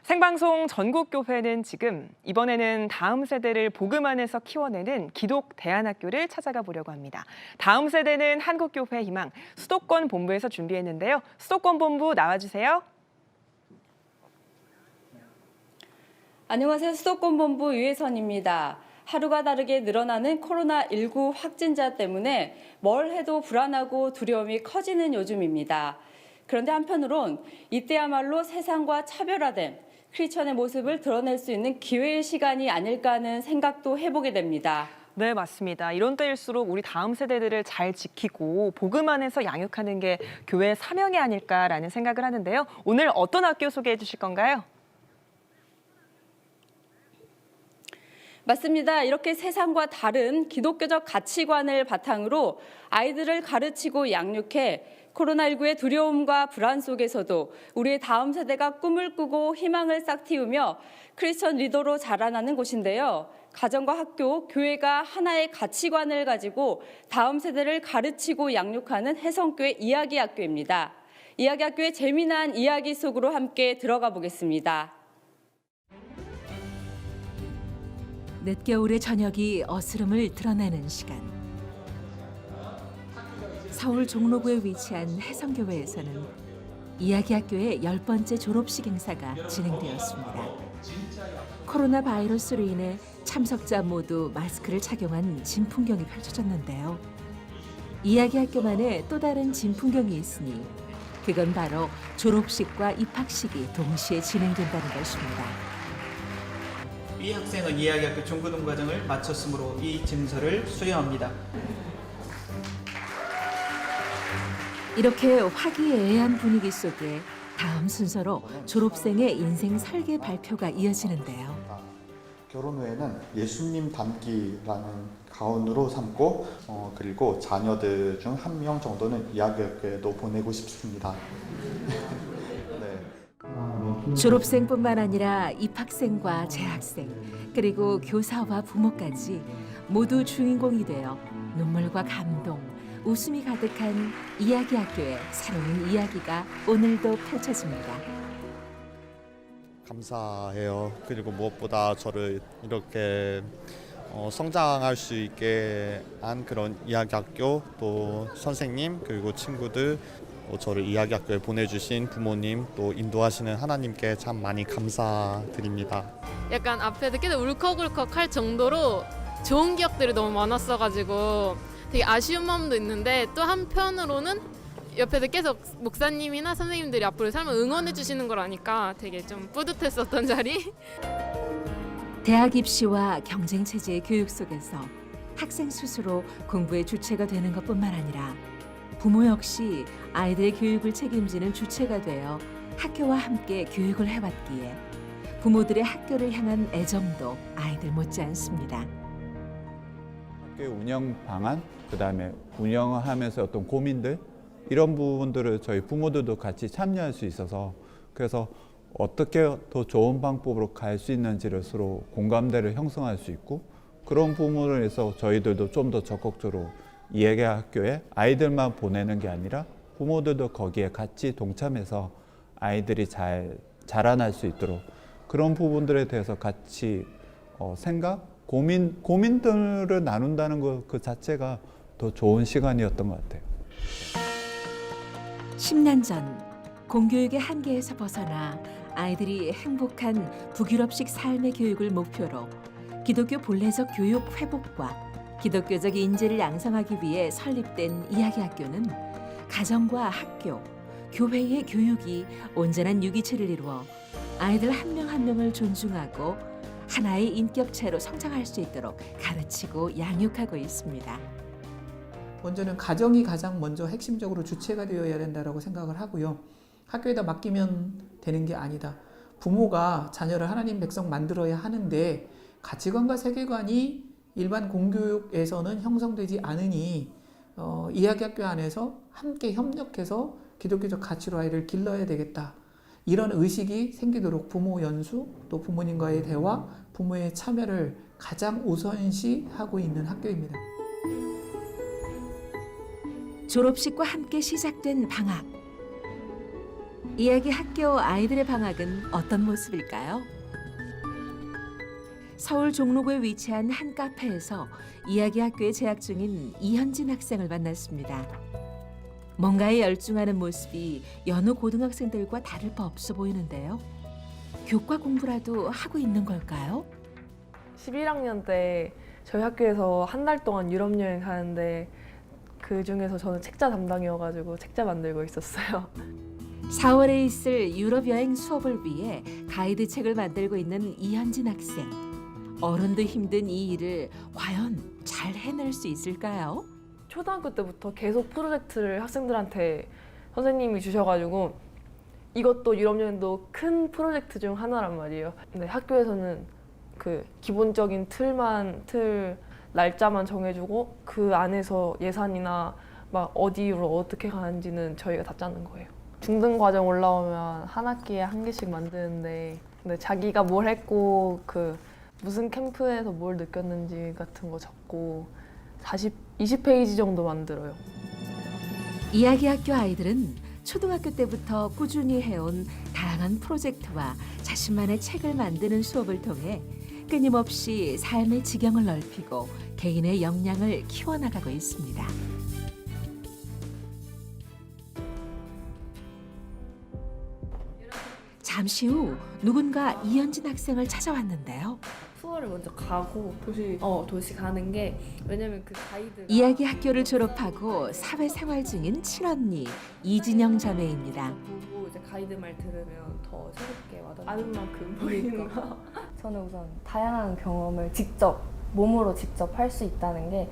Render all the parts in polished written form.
생방송 전국교회는 지금 이번에는 다음 세대를 복음 안에서 키워내는 기독 대안학교를 찾아가 보려고 합니다. 다음 세대는 한국교회 희망 수도권 본부에서 준비했는데요. 수도권 본부 나와주세요. 안녕하세요. 수도권 본부 유혜선입니다. 하루가 다르게 늘어나는 코로나19 확진자 때문에 뭘 해도 불안하고 두려움이 커지는 요즘입니다. 그런데 한편으론 이때야말로 세상과 차별화된 크리스천의 모습을 드러낼 수 있는 기회의 시간이 아닐까 하는 생각도 해보게 됩니다. 네, 맞습니다. 이런 때일수록 우리 다음 세대들을 잘 지키고 복음 안에서 양육하는 게 교회의 사명이 아닐까라는 생각을 하는데요. 오늘 어떤 학교 소개해 주실 건가요? 맞습니다. 이렇게 세상과 다른 기독교적 가치관을 바탕으로 아이들을 가르치고 양육해 코로나19의 두려움과 불안 속에서도 우리의 다음 세대가 꿈을 꾸고 희망을 싹틔우며 크리스천 리더로 자라나는 곳인데요. 가정과 학교, 교회가 하나의 가치관을 가지고 다음 세대를 가르치고 양육하는 혜성교회 이야기학교입니다. 이야기학교의 재미난 이야기 속으로 함께 들어가 보겠습니다. 늦겨울의 저녁이 어스름을 드러내는 시간. 서울 종로구에 위치한 혜성교회에서는 이야기학교의 10번째 졸업식 행사가 진행되었습니다. 코로나 바이러스로 인해 참석자 모두 마스크를 착용한 진풍경이 펼쳐졌는데요. 이야기학교만의 또 다른 진풍경이 있으니 그건 바로 졸업식과 입학식이 동시에 진행된다는 것입니다. 이 학생은 이야기학교 중고등 과정을 마쳤으므로 이 증서를 수여합니다. 이렇게 화기애애한 분위기 속에 다음 순서로 졸업생의 인생 설계 발표가 이어지는데요. 결혼 후에는 예수님 닮기라는 가훈으로 삼고 그리고 자녀들 중 한 명 정도는 이야기학교에도 보내고 싶습니다. 네. 졸업생뿐만 아니라 입학생과 재학생 그리고 교사와 부모까지 모두 주인공이 되어 눈물과 감동, 웃음이 가득한 이야기학교의 새로운 이야기가 오늘도 펼쳐집니다. 감사해요. 그리고 무엇보다 저를 이렇게 성장할 수 있게 한 그런 이야기학교, 또 선생님 그리고 친구들, 저를 이야기학교에 보내주신 부모님, 또 인도하시는 하나님께 참 많이 감사드립니다. 약간 앞에서 계속 울컥울컥 할 정도로 좋은 기억들이 너무 많았어가지고 되게 아쉬운 마음도 있는데, 또 한편으로는 옆에서 계속 목사님이나 선생님들이 앞으로 삶을 응원해 주시는 걸 아니까 되게 좀 뿌듯했었던 자리. 대학 입시와 경쟁 체제의 교육 속에서 학생 스스로 공부의 주체가 되는 것뿐만 아니라 부모 역시 아이들의 교육을 책임지는 주체가 되어 학교와 함께 교육을 해왔기에 부모들의 학교를 향한 애정도 아이들 못지않습니다. 학교 운영 방안, 그다음에 운영하면서 어떤 고민들, 이런 부분들을 저희 부모들도 같이 참여할 수 있어서, 그래서 어떻게 더 좋은 방법으로 갈 수 있는지를 서로 공감대를 형성할 수 있고, 그런 부분을 해서 저희들도 좀 더 적극적으로 이야기학교에 아이들만 보내는 게 아니라 부모들도 거기에 같이 동참해서 아이들이 잘 자라날 수 있도록 그런 부분들에 대해서 같이 생각, 고민들을 나눈다는 것 그 자체가 더 좋은 시간이었던 것 같아요. 10년 전 공교육의 한계에서 벗어나 아이들이 행복한 북유럽식 삶의 교육을 목표로 기독교 본래적 교육 회복과 기독교적 인재를 양성하기 위해 설립된 이야기학교는 가정과 학교, 교회의 교육이 온전한 유기체를 이루어 아이들 한 명 한 명을 존중하고 하나의 인격체로 성장할 수 있도록 가르치고 양육하고 있습니다. 먼저는 가정이 가장 먼저 핵심적으로 주체가 되어야 된다고 생각을 하고요. 학교에다 맡기면 되는 게 아니다. 부모가 자녀를 하나님 백성 만들어야 하는데 가치관과 세계관이 일반 공교육에서는 형성되지 않으니 이야기학교 안에서 함께 협력해서 기독교적 가치로 아이를 길러야 되겠다. 이런 의식이 생기도록 부모 연수, 또 부모님과의 대화, 부모의 참여를 가장 우선시하고 있는 학교입니다. 졸업식과 함께 시작된 방학. 이야기 학교 아이들의 방학은 어떤 모습일까요? 서울 종로구에 위치한 한 카페에서 이야기 학교에 재학 중인 이현진 학생을 만났습니다. 뭔가에 열중하는 모습이 여느 고등학생들과 다를 바 없어 보이는데요. 교과 공부라도 하고 있는 걸까요? 11학년 때 저희 학교에서 한 달 동안 유럽 여행 가는데 그 중에서 저는 책자 담당이어가지고 책자 만들고 있었어요. 4월에 있을 유럽 여행 수업을 위해 가이드 책을 만들고 있는 이현진 학생. 어른도 힘든 이 일을 과연 잘 해낼 수 있을까요? 초등학교 때부터 계속 프로젝트를 학생들한테 선생님이 주셔가지고 이것도 유럽 여행도 큰 프로젝트 중 하나란 말이에요. 근데 학교에서는 그 기본적인 틀 날짜만 정해주고 그 안에서 예산이나 막 어디로 어떻게 가는지는 저희가 다 짜는 거예요. 중등 과정 올라오면 한 학기에 한 개씩 만드는데 근데 자기가 뭘 했고 그 무슨 캠프에서 뭘 느꼈는지 같은 거 적고 20페이지 정도 만들어요. 이야기 학교 아이들은 초등학교 때부터 꾸준히 해온 다양한 프로젝트와 자신만의 책을 만드는 수업을 통해 끊임없이 삶의 지경을 넓히고 개인의 역량을 키워나가고 있습니다. 잠시 후 누군가 이현진 학생을 찾아왔는데요. 투어를 먼저 가고 도시 가는 게 왜냐면 그 가이드가 이야기 학교를 졸업하고 사회생활 중인 친언니 이진영 자매입니다. 보고 이제 가이드 말 들으면 더 새롭게 와닿는 아는 만큼 보이는 거. 저는 우선 다양한 경험을 몸으로 직접 할 수 있다는 게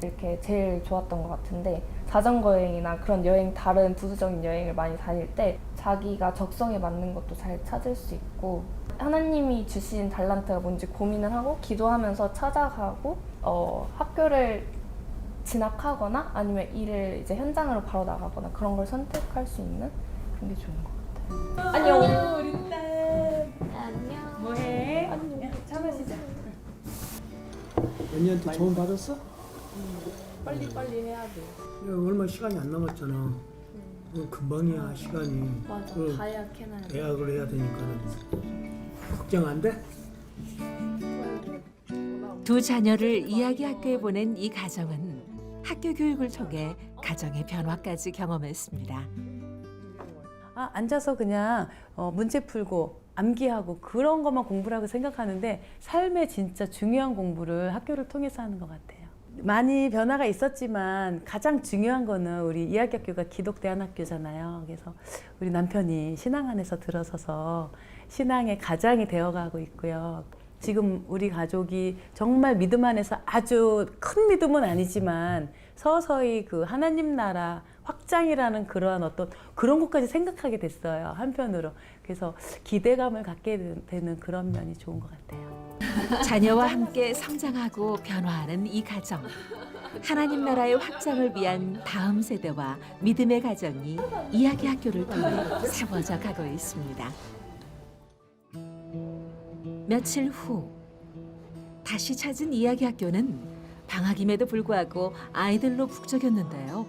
이렇게 제일 좋았던 것 같은데 자전거 여행이나 그런 여행 다른 부수적인 여행을 많이 다닐 때 자기가 적성에 맞는 것도 잘 찾을 수 있고 하나님이 주신 달란트가 뭔지 고민을 하고 기도하면서 찾아가고 학교를 진학하거나 아니면 일을 이제 현장으로 바로 나가거나 그런 걸 선택할 수 있는 그런 게 좋은 것 같아요. 안녕. 우리 딸. 안녕. 뭐해? 안녕. 차 마시자. 언니한테 조언 받았어? 빨리 해야 돼. 야, 얼마 시간이 안 남았잖아. 금방이야 시간이. 맞아. 다 예약해놔야 돼. 대학을 해야 되니까는 걱정 안 돼? 두 자녀를 이야기 학교에 보낸 이 가정은 학교 교육을 통해 가정의 변화까지 경험했습니다. 앉아서 그냥 문제 풀고 암기하고 그런 것만 공부라고 생각하는데 삶의 진짜 중요한 공부를 학교를 통해서 하는 것 같아요. 많이 변화가 있었지만 가장 중요한 거는 우리 이야기학교가 기독대안학교잖아요. 그래서 우리 남편이 신앙 안에서 들어서서 신앙의 가장이 되어가고 있고요. 지금 우리 가족이 정말 믿음 안에서 아주 큰 믿음은 아니지만 서서히 그 하나님 나라 확장이라는 그러한 어떤 그런 것까지 생각하게 됐어요. 한편으로. 그래서 기대감을 갖게 되는 그런 면이 좋은 것 같아요. 자녀와 함께 성장하고 변화하는 이 가정. 하나님 나라의 확장을 위한 다음 세대와 믿음의 가정이 이야기 학교를 통해 세워져 가고 있습니다. 며칠 후 다시 찾은 이야기 학교는 방학임에도 불구하고 아이들로 북적였는데요.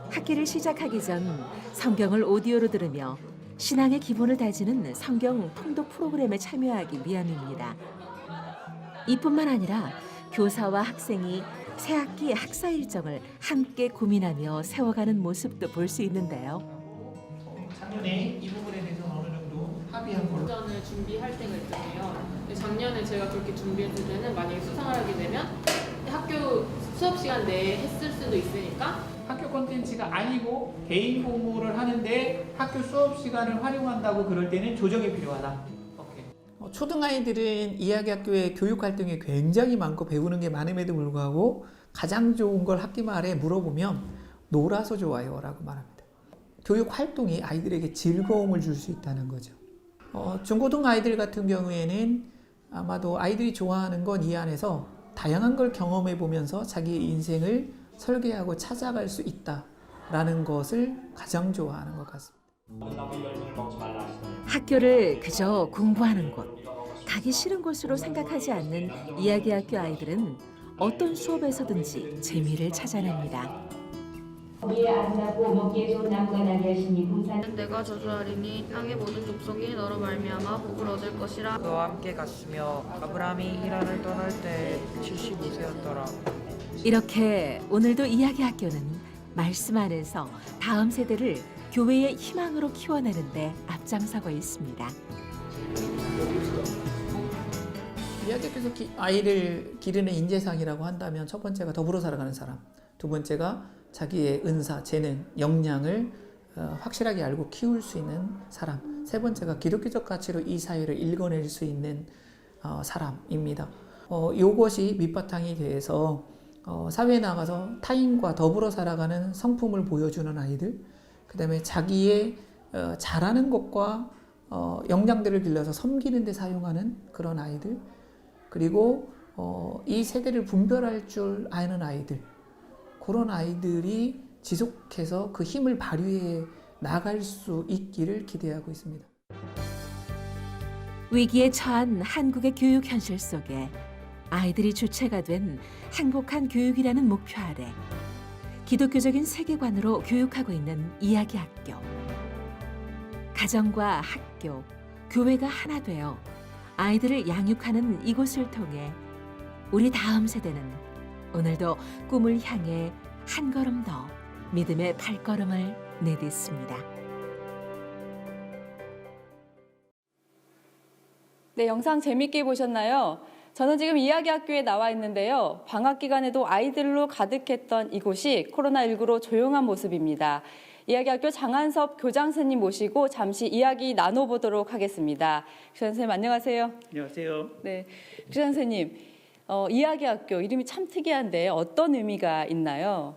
학기를 시작하기 전 성경을 오디오로 들으며 신앙의 기본을 다지는 성경 통독 프로그램에 참여하기 위함입니다. 이뿐만 아니라 교사와 학생이 새학기 학사 일정을 함께 고민하며 세워가는 모습도 볼 수 있는데요. 작년에 이 부분에 대해서 어느 정도 합의한 걸로. 전을 준비할 때가 있잖아요. 근데 작년에 제가 그렇게 준비했을 때는 만약에 수상을 하게 되면 학교 수업 시간 내에 했을 수도 있으니까 학교 콘텐츠가 아니고 개인 공부를 하는데 학교 수업 시간을 활용한다고 그럴 때는 조정이 필요하다. 오케이. 초등아이들은 이야기학교의 교육 활동이 굉장히 많고 배우는 게 많음에도 불구하고 가장 좋은 걸 학기 말에 물어보면 놀아서 좋아요 라고 말합니다. 교육 활동이 아이들에게 즐거움을 줄 수 있다는 거죠. 중고등 아이들 같은 경우에는 아마도 아이들이 좋아하는 건 이 안에서 다양한 걸 경험해 보면서 자기의 인생을 설계하고 찾아갈 수 있다라는 것을 가장 좋아하는 것 같습니다. 학교를 그저 공부하는 곳, 가기 싫은 곳으로 생각하지 않는 이야기학교 아이들은 어떤 수업에서든지 재미를 찾아냅니다. 거기에 아름답고 먹기에 좋은 나무가 나게 하시니 kum산 내가 저주하리니 땅의 모든 족속이 너로 말미암아 복을 얻을 것이라. 그와 함께 갔으며 아브라함이 히란을 떠날 때 75세였더라. 이렇게 오늘도 이야기 학교는 말씀 안에서 다음 세대를 교회의 희망으로 키워내는 데 앞장서고 있습니다. 이야기학교에서 아이를 기르는 인재상이라고 한다면 첫 번째가 더불어 살아가는 사람, 두 번째가 자기의 은사, 재능, 역량을 확실하게 알고 키울 수 있는 사람, 세 번째가 기독교적 가치로 이 사회를 읽어낼 수 있는 사람입니다. 이것이 밑바탕이 돼서 사회에 나가서 타인과 더불어 살아가는 성품을 보여주는 아이들, 그 다음에 자기의 잘하는 것과 역량들을 길러서 섬기는 데 사용하는 그런 아이들, 그리고 이 세대를 분별할 줄 아는 아이들, 그런 아이들이 지속해서 그 힘을 발휘해 나갈 수 있기를 기대하고 있습니다. 위기에 처한 한국의 교육 현실 속에 아이들이 주체가 된 행복한 교육이라는 목표 아래 기독교적인 세계관으로 교육하고 있는 이야기 학교. 가정과 학교, 교회가 하나 되어 아이들을 양육하는 이곳을 통해 우리 다음 세대는 오늘도 꿈을 향해 한 걸음 더 믿음의 발걸음을 내딛습니다. 네, 영상 재밌게 보셨나요? 저는 지금 이야기학교에 나와 있는데요. 방학 기간에도 아이들로 가득했던 이곳이 코로나19로 조용한 모습입니다. 이야기학교 장한섭 교장선생님 모시고 잠시 이야기 나눠보도록 하겠습니다. 교장선생님 안녕하세요. 안녕하세요. 네, 교장선생님 이야기학교 이름이 참 특이한데 어떤 의미가 있나요?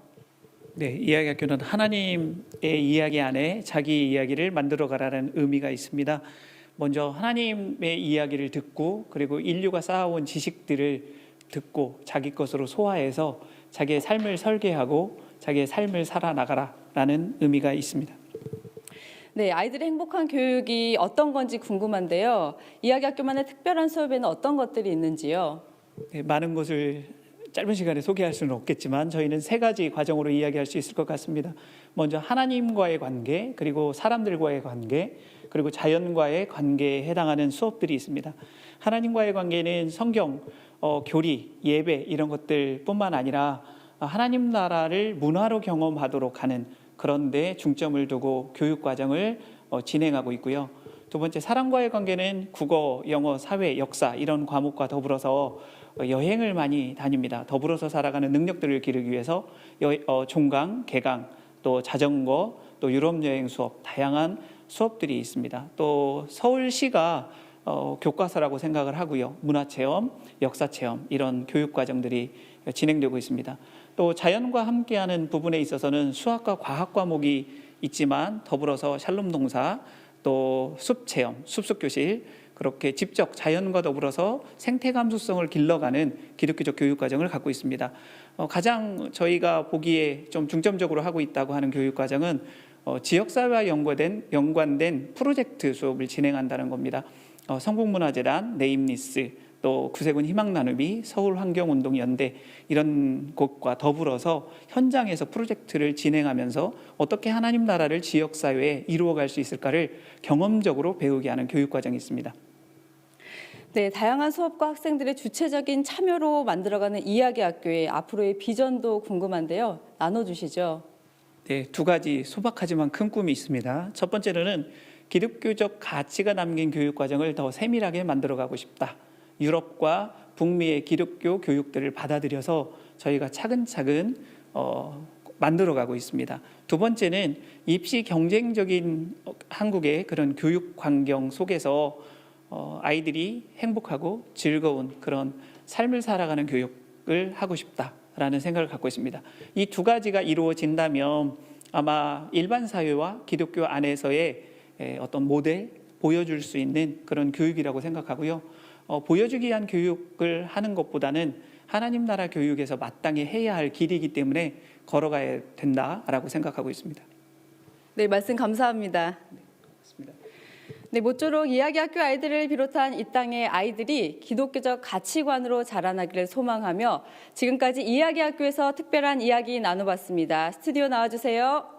네, 이야기학교는 하나님의 이야기 안에 자기 이야기를 만들어가라는 의미가 있습니다. 먼저 하나님의 이야기를 듣고 그리고 인류가 쌓아온 지식들을 듣고 자기 것으로 소화해서 자기의 삶을 설계하고 자기의 삶을 살아나가라라는 의미가 있습니다. 네, 아이들의 행복한 교육이 어떤 건지 궁금한데요. 이야기학교만의 특별한 수업에는 어떤 것들이 있는지요? 네, 많은 것을 짧은 시간에 소개할 수는 없겠지만 저희는 세 가지 과정으로 이야기할 수 있을 것 같습니다. 먼저 하나님과의 관계, 그리고 사람들과의 관계, 그리고 자연과의 관계에 해당하는 수업들이 있습니다. 하나님과의 관계는 성경, 교리, 예배 이런 것들뿐만 아니라 하나님 나라를 문화로 경험하도록 하는 그런 데 중점을 두고 교육 과정을 진행하고 있고요. 두 번째, 사람과의 관계는 국어, 영어, 사회, 역사 이런 과목과 더불어서 여행을 많이 다닙니다. 더불어서 살아가는 능력들을 기르기 위해서 종강, 개강, 또 자전거, 또 유럽 여행 수업, 다양한 수업들이 있습니다. 또 서울시가 교과서라고 생각을 하고요. 문화체험, 역사체험 이런 교육 과정들이 진행되고 있습니다. 또 자연과 함께하는 부분에 있어서는 수학과 과학 과목이 있지만 더불어서 샬롬 동사, 또 숲체험, 숲속교실 그렇게 직접 자연과 더불어서 생태 감수성을 길러가는 기독교적 교육 과정을 갖고 있습니다. 가장 저희가 보기에 좀 중점적으로 하고 있다고 하는 교육 과정은 지역사회와 연관된 프로젝트 수업을 진행한다는 겁니다. 성북문화재단, 네임리스, 또 구세군 희망나눔이, 서울환경운동연대 이런 곳과 더불어서 현장에서 프로젝트를 진행하면서 어떻게 하나님 나라를 지역사회에 이루어갈 수 있을까를 경험적으로 배우게 하는 교육과정이 있습니다. 네, 다양한 수업과 학생들의 주체적인 참여로 만들어가는 이야기학교의 앞으로의 비전도 궁금한데요. 나눠주시죠. 네, 두 가지 소박하지만 큰 꿈이 있습니다. 첫 번째로는 기독교적 가치가 담긴 교육과정을 더 세밀하게 만들어가고 싶다. 유럽과 북미의 기독교 교육들을 받아들여서 저희가 차근차근 만들어가고 있습니다. 두 번째는 입시 경쟁적인 한국의 그런 교육 환경 속에서 아이들이 행복하고 즐거운 그런 삶을 살아가는 교육을 하고 싶다라는 생각을 갖고 있습니다. 이 두 가지가 이루어진다면 아마 일반 사회와 기독교 안에서의 어떤 모델, 보여줄 수 있는 그런 교육이라고 생각하고요. 보여주기 위한 교육을 하는 것보다는 하나님 나라 교육에서 마땅히 해야 할 길이기 때문에 걸어가야 된다라고 생각하고 있습니다. 네, 말씀 감사합니다. 네, 고맙습니다. 네, 모쪼록 이야기학교 아이들을 비롯한 이 땅의 아이들이 기독교적 가치관으로 자라나기를 소망하며 지금까지 이야기학교에서 특별한 이야기 나눠봤습니다. 스튜디오 나와주세요.